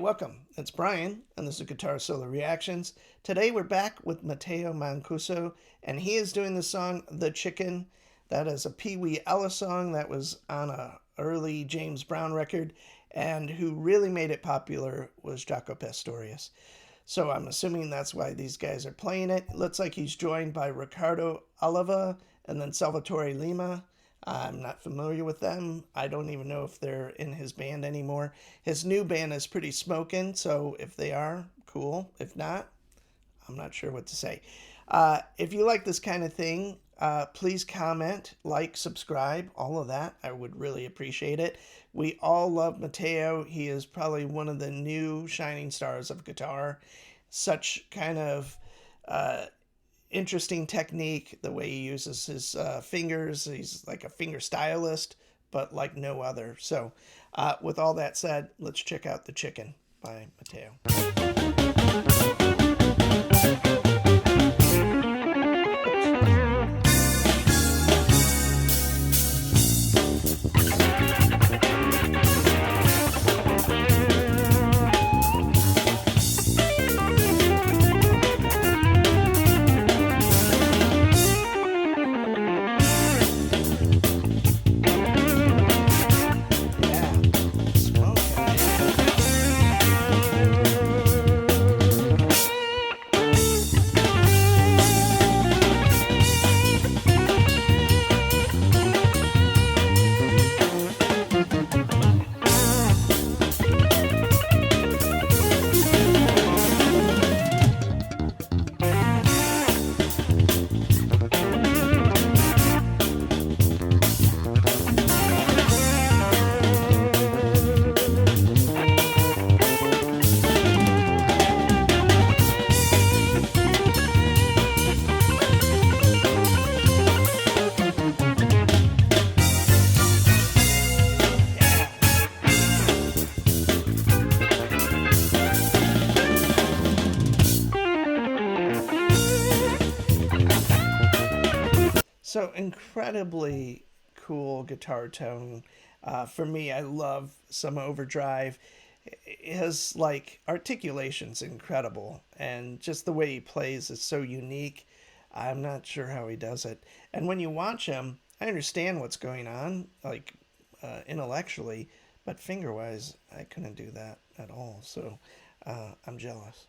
welcome. It's Brian, and this is Guitar Solo Reactions. Today we're back with Matteo Mancuso, and he is doing the song The Chicken. That is a Pee Wee Ellis song that was on a early James Brown record, and who really made it popular was Jaco Pastorius. So I'm assuming that's why these guys are playing it. It looks like he's joined by Ricardo Oliva and then Salvatore Lima. I'm not familiar with them. I don't even know if they're in his band anymore. His new band is pretty smoking, so if they are, cool. If not, I'm not sure what to say. If you like this kind of thing, please comment, like, subscribe, all of that. I would really appreciate it. We all love Matteo. He is probably one of the new shining stars of guitar. Such kind of interesting technique, the way he uses his fingers. He's like a finger stylist, but like no other. So with all that said, let's check out The Chicken by Matteo. So incredibly cool guitar tone. For me, I love some overdrive. His like articulation's incredible, and just the way he plays is so unique. I'm not sure how he does it. And when you watch him, I understand what's going on, like intellectually, but finger wise, I couldn't do that at all. So I'm jealous.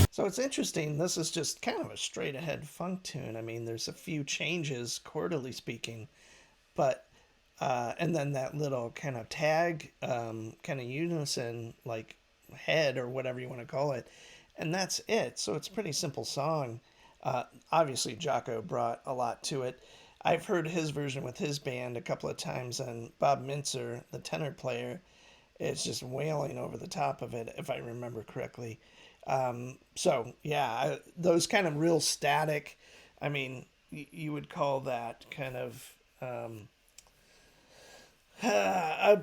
So it's interesting. This is just kind of a straight ahead funk tune. I mean, there's a few changes, chordally speaking, but and then that little kind of tag, kind of unison, like head or whatever you want to call it, and that's it. So it's a pretty simple song. Obviously, Jaco brought a lot to it. I've heard his version with his band a couple of times, and Bob Mintzer, the tenor player, is just wailing over the top of it, if I remember correctly. So yeah, those kind of real static. I mean, you would call that kind of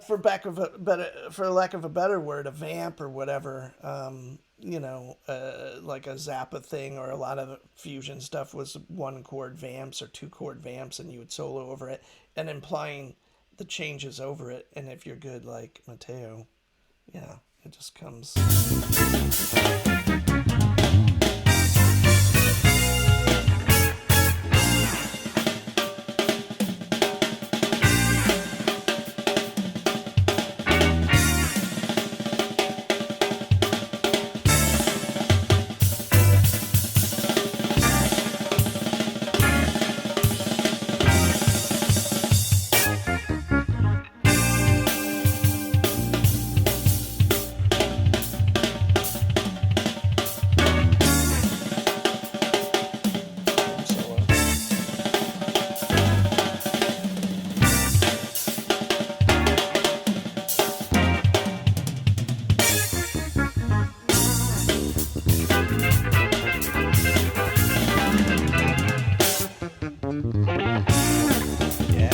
for lack of a better word, a vamp or whatever. Like a Zappa thing, or a lot of fusion stuff was one chord vamps or two chord vamps, and you would solo over it, and implying the changes over it. And if you're good like Matteo, yeah, it just comes. Solo. Yeah.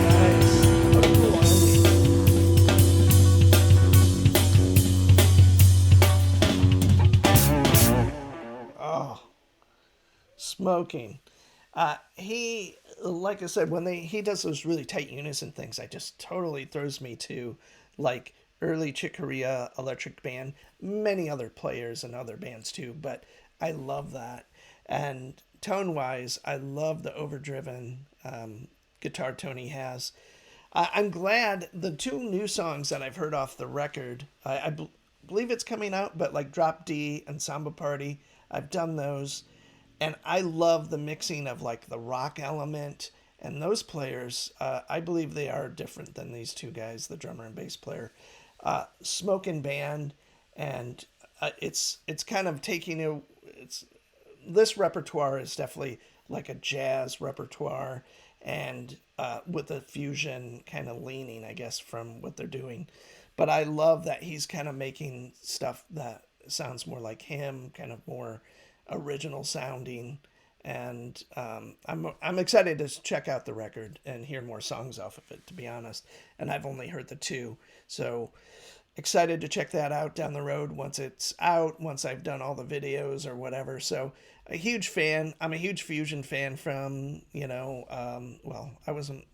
Nice. What a cool ending. Oh, smoking. He, like I said, when he does those really tight unison things, I just totally throws me to like early Chick Corea Electric Band, many other players and other bands too. But I love that, and tone wise, I love the overdriven guitar tone he has. I'm glad the two new songs that I've heard off the record. Believe it's coming out, but like Drop D and Samba Party, I've done those, and I love the mixing of like the rock element and those players. I believe they are different than these two guys, the drummer and bass player. Smoking band, and it's kind of taking a it's this repertoire is definitely like a jazz repertoire, and with a fusion kind of leaning, I guess, from what they're doing. But I love that he's kind of making stuff that sounds more like him, kind of more original sounding. And I'm excited to check out the record and hear more songs off of it, to be honest. And I've only heard the two, so excited to check that out down the road once it's out, once I've done all the videos or whatever. So a huge fan. I'm a huge fusion fan from, well, I wasn't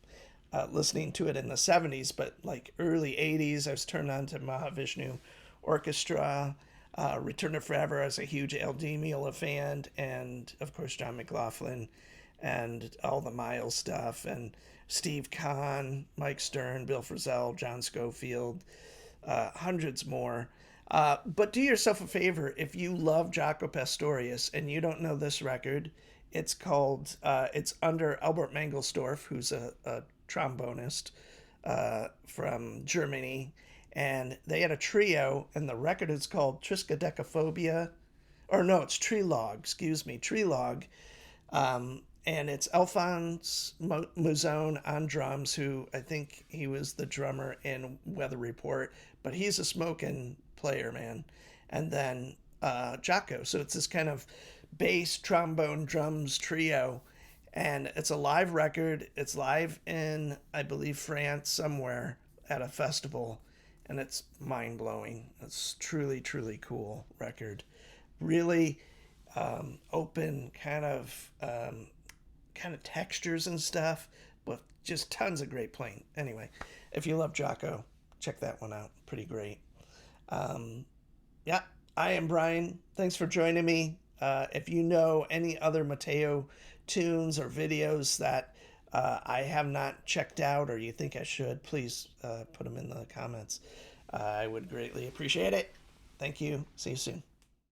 listening to it in the 70s, but like early 80s, I was turned on to Mahavishnu Orchestra. Return to Forever as a huge LD Mila fan, and of course John McLaughlin, and all the Miles stuff, and Steve Kahn, Mike Stern, Bill Frisell, John Schofield, hundreds more. But do yourself a favor, if you love Jaco Pastorius and you don't know this record, it's under Albert Mangelsdorf, who's a trombonist from Germany, and they had a trio, and the record is called Triskaidekaphobia, or no, it's Trilog, excuse me, Trilog, and it's Alphonse Mouzon on drums, who I think he was the drummer in Weather Report, but he's a smoking player, man. And then Jaco. So it's this kind of bass, trombone, drums trio. And it's a live record. It's live in, I believe, France somewhere at a festival. And it's mind blowing. It's truly, truly cool record. Really open kind of textures and stuff, but just tons of great playing. Anyway, if you love Jaco, check that one out. Pretty great. Yeah, I am Brian. Thanks for joining me. If you know any other Matteo tunes or videos that I have not checked out, or you think I should, please put them in the comments. I would greatly appreciate it. Thank you. See you soon.